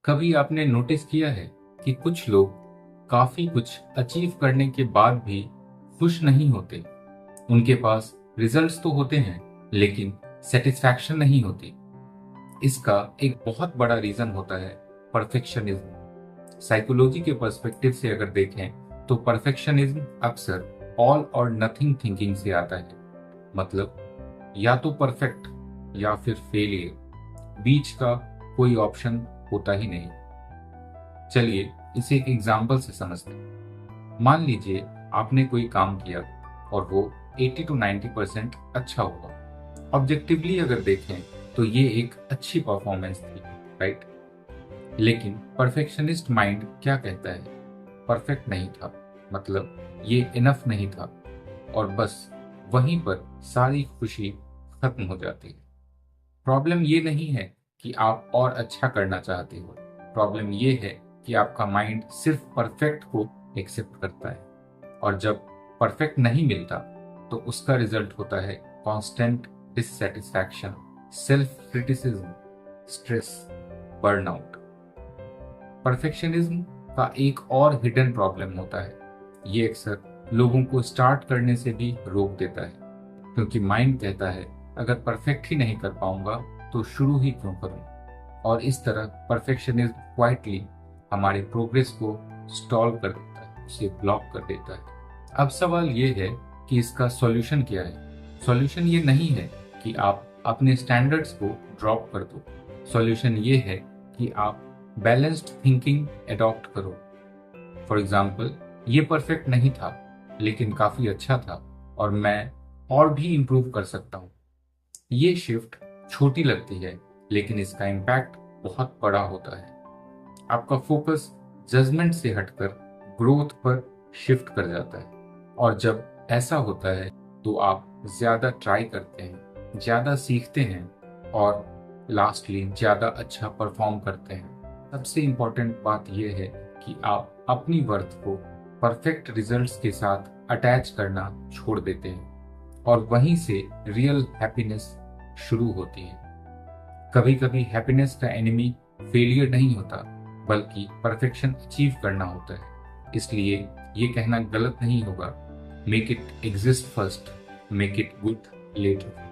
कभी आपने नोटिस किया है कि कुछ लोग काफी कुछ अचीव करने के बाद भी खुश नहीं होते। उनके पास रिजल्ट्स तो होते हैं लेकिन सेटिस्फैक्शन नहीं होती। इसका एक बहुत बड़ा रीजन होता है परफेक्शनिज्म। साइकोलॉजी के पर्सपेक्टिव से अगर देखें तो परफेक्शनिज्म अक्सर ऑल और नथिंग थिंकिंग से आता है। मतलब या तो परफेक्ट या फिर फेलियर, बीच का कोई ऑप्शन होता ही नहीं। चलिए इसे एक एग्जाम्पल से समझते हैं। मान लीजिए आपने कोई काम किया और वो 80 to 90% अच्छा हुआ। ऑब्जेक्टिवली अगर देखें तो ये एक अच्छी परफॉर्मेंस थी, राइट? लेकिन परफेक्शनिस्ट माइंड क्या कहता है? परफेक्ट नहीं था, मतलब ये इनफ नहीं था, और बस वहीं पर सारी खुशी खत्म हो जाती है। प्रॉब्लम ये नहीं है कि आप और अच्छा करना चाहते हो। प्रॉब्लम ये है कि आपका माइंड सिर्फ परफेक्ट को एक्सेप्ट करता है, और जब परफेक्ट नहीं मिलता तो उसका रिजल्ट होता है constant dissatisfaction, self criticism, stress, burnout. Perfectionism का एक और हिडन प्रॉब्लम होता है। ये अक्सर लोगों को स्टार्ट करने से भी रोक देता है, क्योंकि माइंड कहता है अगर परफेक्ट ही नहीं कर पाऊंगा तो शुरू ही क्यों करूं। और इस तरह परफेक्शनिज्म क्वाइटली हमारे प्रोग्रेस को स्टॉल कर देता है, उसे ब्लॉक कर देता है। अब सवाल ये है कि इसका सॉल्यूशन क्या है? सॉल्यूशन ये नहीं है कि आप अपने स्टैंडर्ड्स को ड्रॉप कर दो। सॉल्यूशन ये है कि आप बैलेंस्ड थिंकिंग एडॉप्ट करो। फॉर एग्जाम्पल, ये परफेक्ट नहीं था लेकिन काफी अच्छा था और मैं और भी इम्प्रूव कर सकता हूँ। ये शिफ्ट छोटी लगती है लेकिन इसका इम्पैक्ट बहुत बड़ा होता है। आपका फोकस जजमेंट से हटकर ग्रोथ पर शिफ्ट कर जाता है, और जब ऐसा होता है तो आप ज्यादा ट्राई करते हैं, ज्यादा सीखते हैं और लास्टली ज्यादा अच्छा परफॉर्म करते हैं। सबसे इम्पोर्टेंट बात यह है कि आप अपनी वर्थ को परफेक्ट रिजल्ट्स के साथ अटैच करना छोड़ देते हैं, और वहीं से रियल हैप्पीनेस शुरू होती है। कभी कभी हैप्पीनेस का एनिमी फेलियर नहीं होता, बल्कि परफेक्शन अचीव करना होता है। इसलिए ये कहना गलत नहीं होगा, make it exist first, make it good letter.